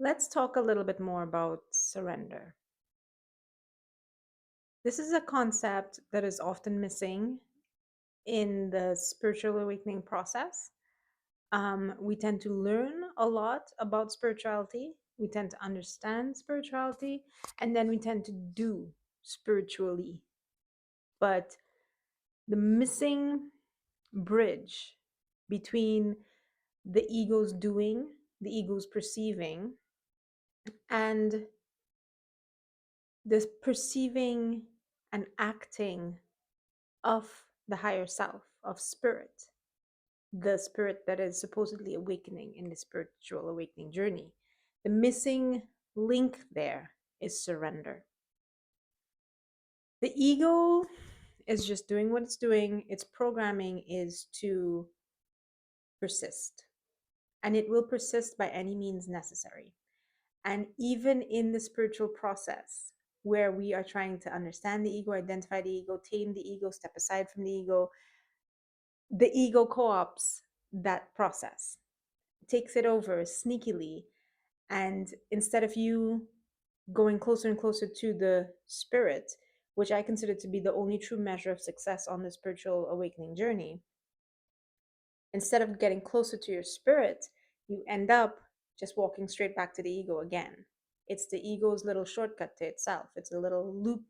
Let's talk a little bit more about surrender. This is a concept that is often missing in the spiritual awakening process. We tend to learn a lot about spirituality, we tend to understand spirituality, and then we tend to do spiritually. But the missing bridge between the ego's doing, the ego's perceiving, and this perceiving and acting of the higher self, of spirit, the spirit that is supposedly awakening in the spiritual awakening journey. The missing link there is surrender. The ego is just doing what it's doing. Its programming is to persist, and it will persist by any means necessary. And even in the spiritual process, where we are trying to understand the ego, identify the ego, tame the ego, step aside from the ego co-ops that process, takes it over sneakily. And instead of you going closer and closer to the spirit, which I consider to be the only true measure of success on the spiritual awakening journey, instead of getting closer to your spirit, you end up just walking straight back to the ego again. It's the ego's little shortcut to itself. It's a little loop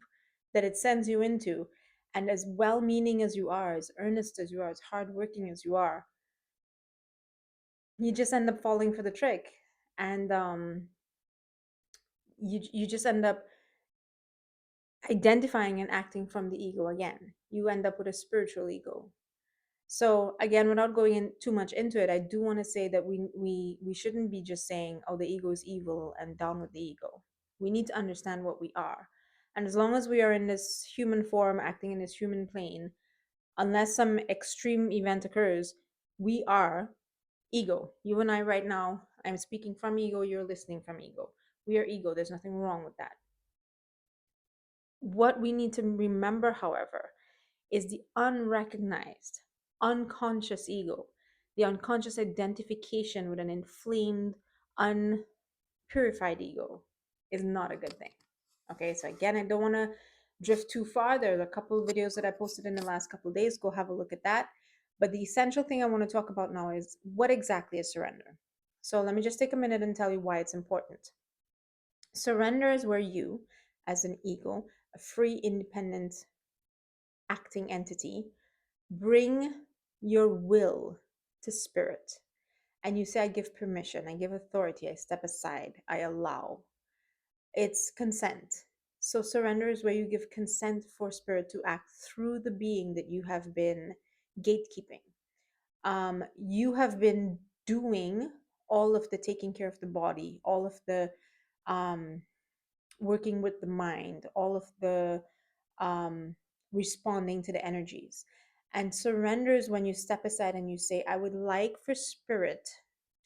that it sends you into. And as well meaning as you are, as earnest as you are, as hardworking as you are, you just end up falling for the trick. And you just end up identifying and acting from the ego again. You end up with a spiritual ego. So again, without going in too much into it, I do want to say that we shouldn't be just saying, oh, the ego is evil and down with the ego. We need to understand what we are. And as long as we are in this human form, acting in this human plane, unless some extreme event occurs, we are ego. You and I right now, I'm speaking from ego, you're listening from ego. We are ego. There's nothing wrong with that. What we need to remember, however, is the unrecognized, unconscious ego, the unconscious identification with an inflamed, unpurified ego is not a good thing. Okay, so again, I don't want to drift too far. There's a couple of videos that I posted in the last couple of days. Go have a look at that. But the essential thing I want to talk about now is what exactly is surrender. So let me just take a minute and tell you why it's important. Surrender is where you, as an ego, a free, independent, acting entity, bring your will to spirit. And you say, I give permission, I give authority, I step aside, I allow. It's consent. So surrender is where you give consent for spirit to act through the being that you have been gatekeeping. You have been doing all of the taking care of the body, all of the um, working with the mind, all of the um, responding to the energies. And surrender is when you step aside and you say, I would like for spirit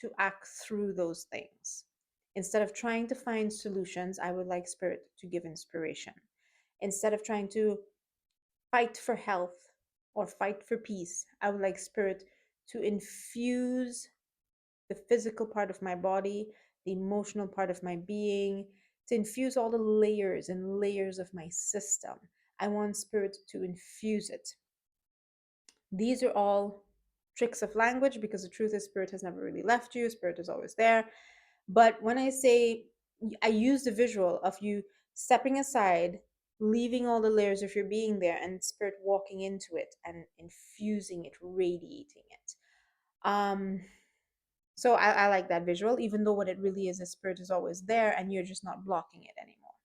to act through those things. Instead of trying to find solutions, I would like spirit to give inspiration. Instead of trying to fight for health or fight for peace, I would like spirit to infuse the physical part of my body, the emotional part of my being, to infuse all the layers and layers of my system. I want spirit to infuse it. These are all tricks of language because the truth is, spirit has never really left you, spirit is always there. But when I say, I use the visual of you stepping aside, leaving all the layers of your being there, and spirit walking into it and infusing it, radiating it. So I like that visual, even though what it really is, the spirit is always there and you're just not blocking it anymore.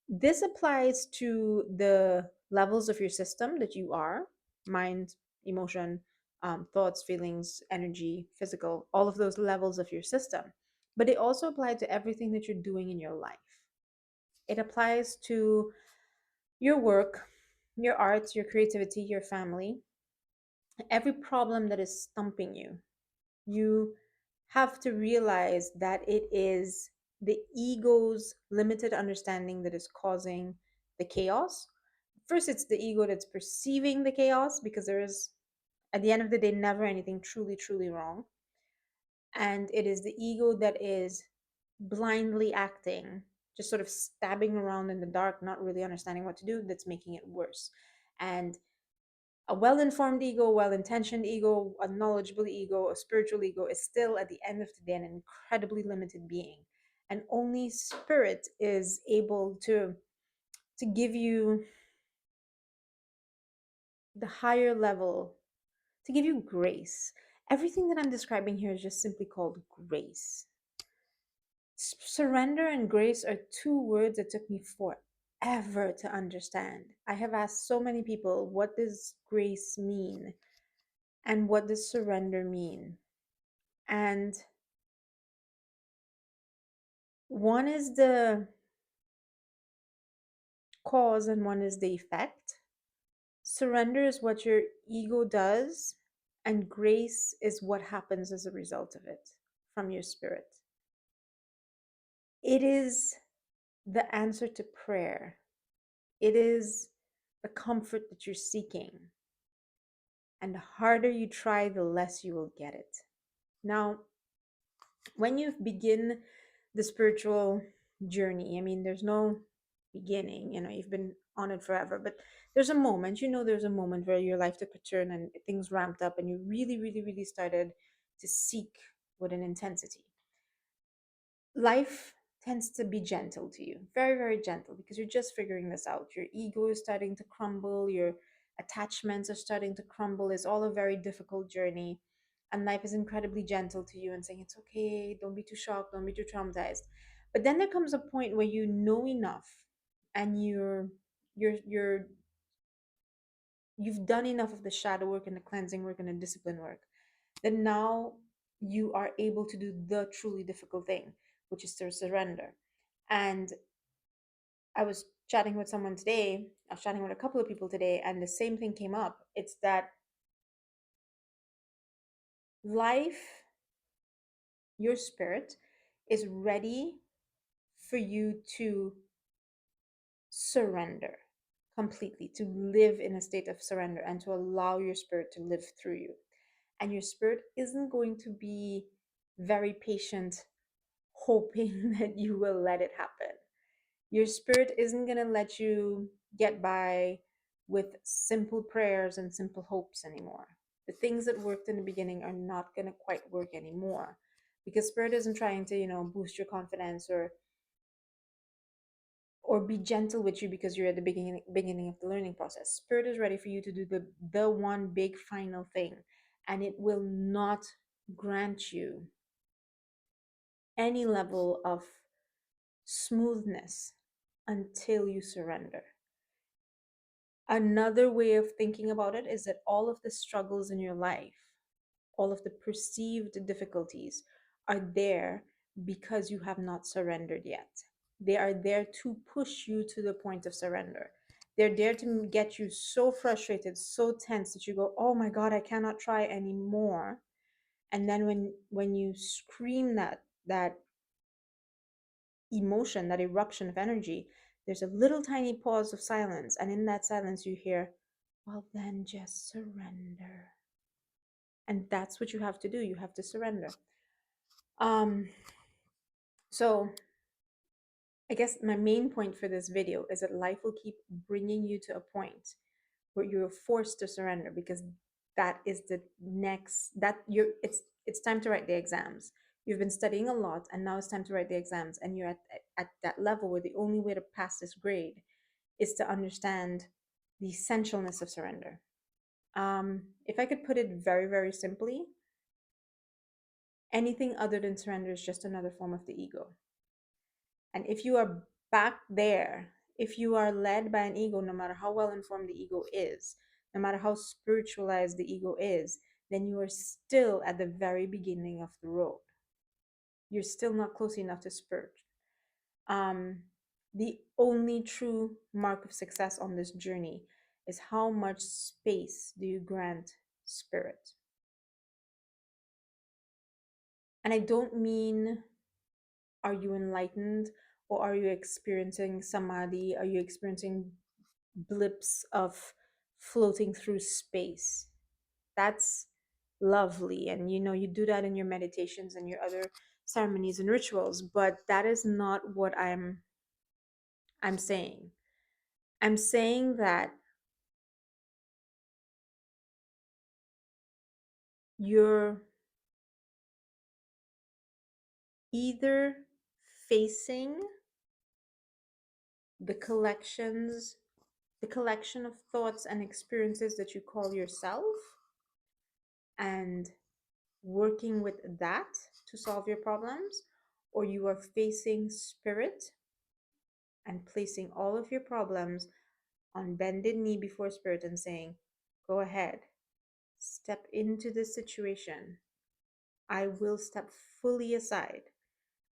This applies to the levels of your system that you are: mind, emotion, thoughts, feelings, energy, physical, all of those levels of your system. But it also applies to everything that you're doing in your life. It applies to your work, your arts, your creativity, your family, every problem that is stumping you. You have to realize that it is the ego's limited understanding that is causing the chaos. First, it's the ego that's perceiving the chaos, because there is, at the end of the day, never anything truly, truly wrong. And it is the ego that is blindly acting, just sort of stabbing around in the dark, not really understanding what to do, that's making it worse. And a well informed ego, well intentioned ego, a knowledgeable ego, a spiritual ego is still at the end of the day an incredibly limited being. And only spirit is able to give you the higher level, to give you grace. Everything that I'm describing here is just simply called grace. Surrender and grace are two words that took me forever to understand. I have asked so many people, what does grace mean? And what does surrender mean? And one is the cause and one is the effect. Surrender is what your ego does, and grace is what happens as a result of it from your spirit. It is the answer to prayer, it is the comfort that you're seeking. And the harder you try, the less you will get it. Now, when you begin the spiritual journey, I mean, there's no beginning, you've been on it forever, but there's a moment, there's a moment where your life took a turn and things ramped up and you really, really, really started to seek with an intensity. Life tends to be gentle to you, very, very gentle, because you're just figuring this out. Your ego is starting to crumble, your attachments are starting to crumble. It's all a very difficult journey. And life is incredibly gentle to you and saying, it's okay, don't be too shocked, don't be too traumatized. But then there comes a point where you know enough and you're you've done enough of the shadow work and the cleansing work and the discipline work that now you are able to do the truly difficult thing, which is to surrender. And I was chatting with someone today, I was chatting with a couple of people today, and the same thing came up. It's that life, your spirit, is ready for you to surrender completely, to live in a state of surrender and to allow your spirit to live through you. And your spirit isn't going to be very patient, hoping that you will let it happen. Your spirit isn't going to let you get by with simple prayers and simple hopes anymore. The things that worked in the beginning are not going to quite work anymore because spirit isn't trying to, boost your confidence or be gentle with you because you're at the beginning of the learning process. Spirit is ready for you to do the one big final thing, and it will not grant you any level of smoothness until you surrender. Another way of thinking about it is that all of the struggles in your life, all of the perceived difficulties are there because you have not surrendered yet. They are there to push you to the point of surrender. They're there to get you so frustrated, so tense that you go, "Oh my God, I cannot try anymore." And then when you scream that emotion, that eruption of energy, there's a little tiny pause of silence. And in that silence, you hear, well, then just surrender. And that's what you have to do. You have to surrender. Um, so I guess my main point for this video is that life will keep bringing you to a point where you're forced to surrender because that is the next that you're it's time to write the exams. You've been studying a lot and now it's time to write the exams, and you're at that level where the only way to pass this grade is to understand the essentialness of surrender. If I could put it very, very simply, anything other than surrender is just another form of the ego. And if you are back there, if you are led by an ego, no matter how well informed the ego is, no matter how spiritualized the ego is, then you are still at the very beginning of the road. You're still not close enough to spirit. The only true mark of success on this journey is how much space do you grant spirit. And I don't mean, are you enlightened or are you experiencing samadhi? Are you experiencing blips of floating through space? That's lovely, and you do that in your meditations and your other ceremonies and rituals, but that is not what I'm saying. I'm saying that you're either facing the collections the collection of thoughts and experiences that you call yourself, and working with that to solve your problems, or you are facing spirit and placing all of your problems on bended knee before spirit and saying, go ahead, step into this situation. I will step fully aside.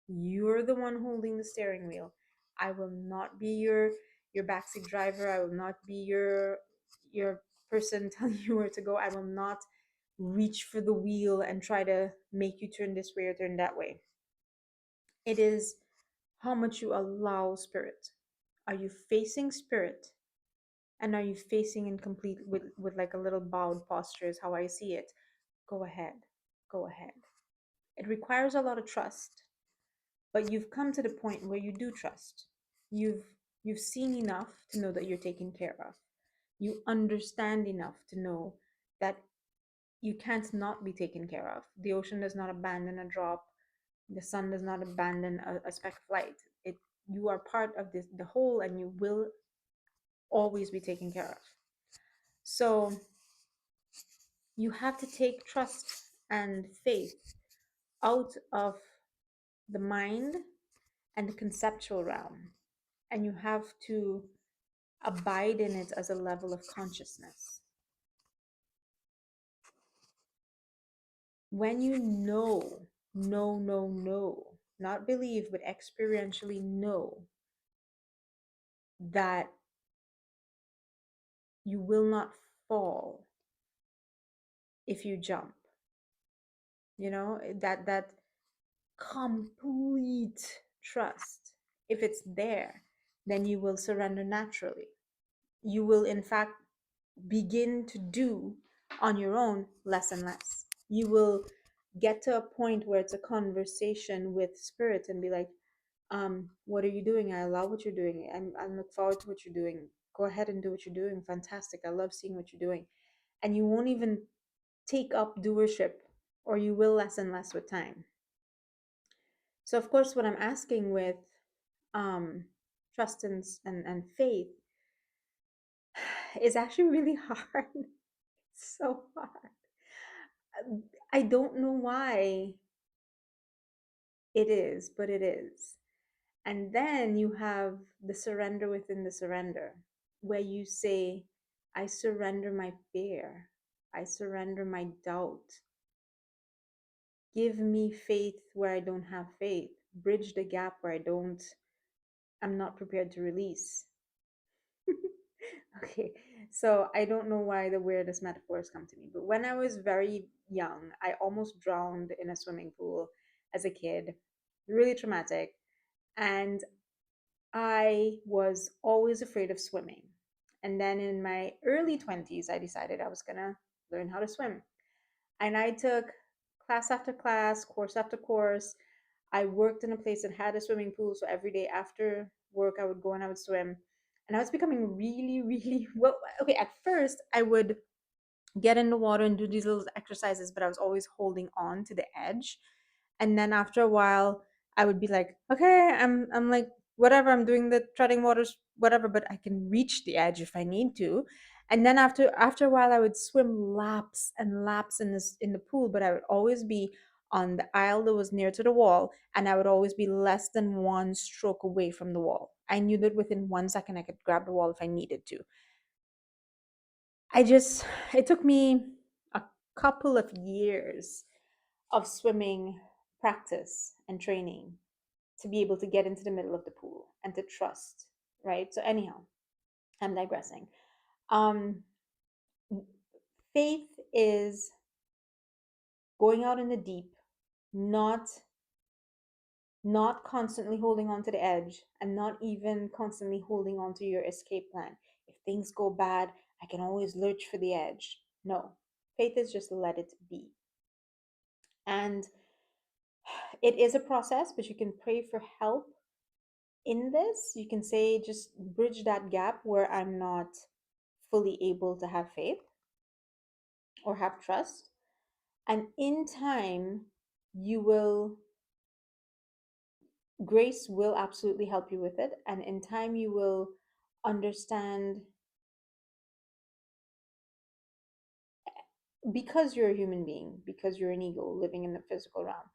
You're the one holding the steering wheel. I will not be your backseat driver. I will not be your person telling you where to go. I will not reach for the wheel and try to make you turn this way or turn that way. It is how much you allow spirit. Are you facing spirit? And are you facing in complete with like a little bowed posture is how I see it. Go ahead. Go ahead. It requires a lot of trust, but you've come to the point where you do trust. You've you've seen enough to know that you're taken care of. You understand enough to know that you can't not be taken care of. The ocean does not abandon a drop. The sun does not abandon a speck of light. It You are part of the whole, and you will always be taken care of. So you have to take trust and faith out of the mind and the conceptual realm, and you have to abide in it as a level of consciousness. When you know, not believe, but experientially know that you will not fall if you jump, that complete trust, if it's there, then you will surrender naturally. You will, in fact, begin to do on your own less and less. You will get to a point where it's a conversation with spirit and be like, what are you doing? I allow what you're doing. I look forward to what you're doing. Go ahead and do what you're doing. Fantastic. I love seeing what you're doing. And you won't even take up doership, or you will less and less with time. So, of course, what I'm asking with um, trust and faith is actually really hard. It's so hard. I don't know why it is, but it is. And then you have the surrender within the surrender, where you say, I surrender my fear. I surrender my doubt. Give me faith where I don't have faith. Bridge the gap where I'm not prepared to release. Okay, so I don't know why the weirdest metaphors come to me, but when I was very young, I almost drowned in a swimming pool as a kid. Really traumatic. And I was always afraid of swimming. And then in my early 20s, I decided I was going to learn how to swim. And I took class after class, course after course. I worked in a place that had a swimming pool. So every day after work, I would go and I would swim. And I was becoming really, really well. Okay, at first, I would get in the water and do these little exercises, but I was always holding on to the edge. And then after a while, I would be like, okay, I'm like, whatever, I'm doing the treading waters, whatever, but I can reach the edge if I need to. And then after a while, I would swim laps and laps in the pool, but I would always be on the aisle that was near to the wall, and I would always be less than one stroke away from the wall. I knew that within 1 second I could grab the wall if I needed to. It took me a couple of years of swimming practice and training to be able to get into the middle of the pool and to trust, right? So, anyhow, I'm digressing. Um, Faith is going out in the deep, not not constantly holding on to the edge, and not even constantly holding on to your escape plan. If things go bad, I can always lurch for the edge. No, faith is just let it be. And it is a process, but you can pray for help in this. You can say, just bridge that gap where I'm not fully able to have faith or have trust. And in time, you will, grace will absolutely help you with it. And in time, you will understand, because you're a human being, because you're an ego living in the physical realm,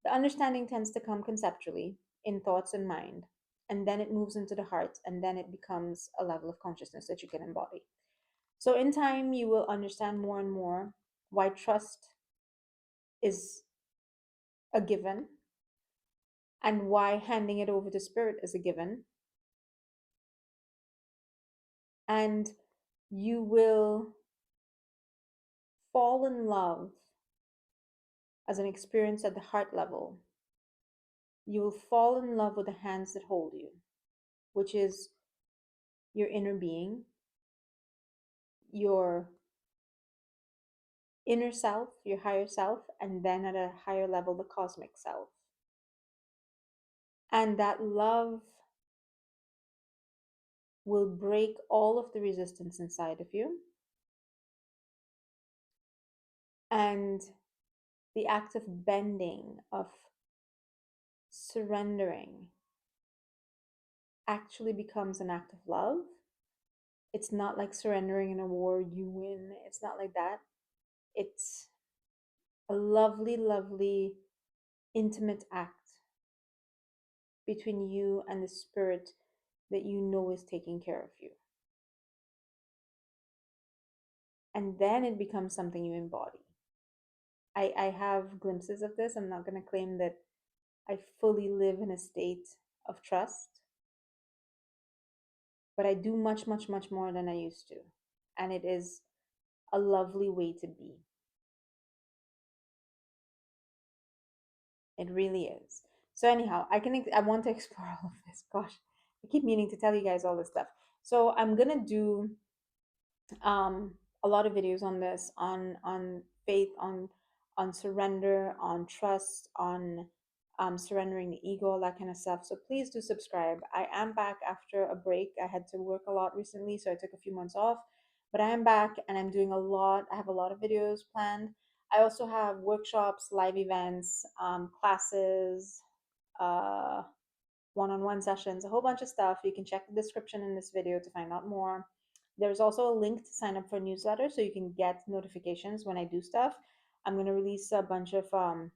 the understanding tends to come conceptually in thoughts and mind. And then it moves into the heart, and then it becomes a level of consciousness that you can embody. So in time, you will understand more and more why trust is a given, and why handing it over to spirit is a given. And you will fall in love as an experience at the heart level. You will fall in love with the hands that hold you, which is your inner being, your inner self, your higher self, and then at a higher level, the cosmic self. And that love will break all of the resistance inside of you. And the act of bending, of surrendering, actually becomes an act of love. It's not like surrendering in a war, you win. It's not like that. It's a lovely, lovely, intimate act between you and the spirit that you know is taking care of you. And then it becomes something you embody. I have glimpses of this. I'm not going to claim that I fully live in a state of trust, but I do much, much, much more than I used to. And it is a lovely way to be. It really is. So anyhow, I want to explore all of this. Gosh, I keep meaning to tell you guys all this stuff. So I'm gonna do um a lot of videos on this, on faith, on surrender, on trust, on surrendering the ego, all that kind of stuff. So please do subscribe. I am back after a break. I had to work a lot recently, so I took a few months off, but I am back and I'm doing a lot. I have a lot of videos planned. I also have workshops, live events, classes, uh, one-on-one sessions, a whole bunch of stuff. You can check the description in this video to find out more. There's also a link to sign up for a newsletter so you can get notifications when I do stuff. I'm going to release a bunch of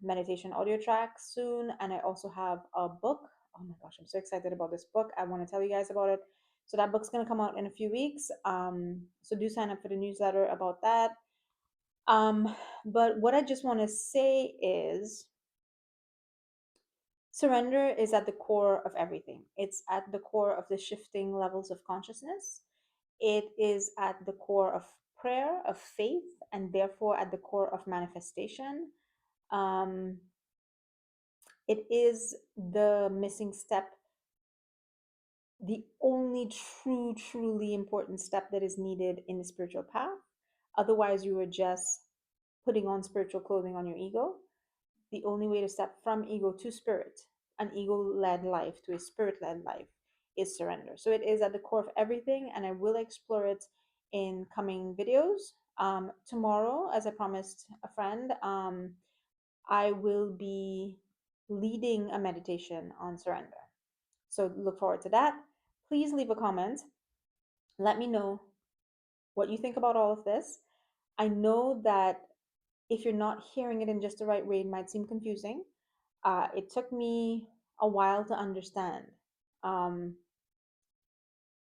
meditation audio tracks soon, and I also have a book. Oh my gosh, I'm so excited about this book. I want to tell you guys about it. So that book's going to come out in a few weeks. So do sign up for the newsletter about that. But what I just want to say is, surrender is at the core of everything. It's at the core of the shifting levels of consciousness. It is at the core of prayer, of faith, and therefore at the core of manifestation. Um, it is the missing step, the only truly important step that is needed in the spiritual path. Otherwise, you are just putting on spiritual clothing on your ego. The only way to step from ego to spirit, an ego led life to a spirit led life, is surrender. So it is at the core of everything, and I will explore it in coming videos. Tomorrow, as I promised a friend, I will be leading a meditation on surrender. So look forward to that. Please leave a comment. Let me know what you think about all of this. I know that if you're not hearing it in just the right way, it might seem confusing. It took me a while to understand, um,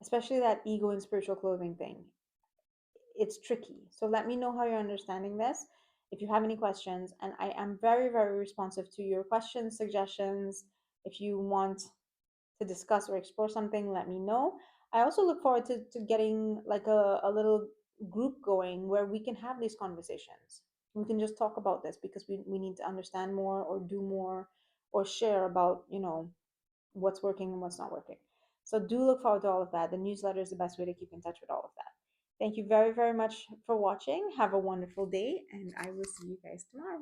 especially that ego and spiritual clothing thing. It's tricky. So let me know how you're understanding this. If you have any questions, and I am very, very responsive to your questions, suggestions. If you want to discuss or explore something, let me know. I also look forward to getting like a little group going where we can have these conversations. We can just talk about this because we need to understand more or do more or share about, what's working and what's not working. So do look forward to all of that. The newsletter is the best way to keep in touch with all of that. Thank you very, very much for watching. Have a wonderful day, and I will see you guys tomorrow.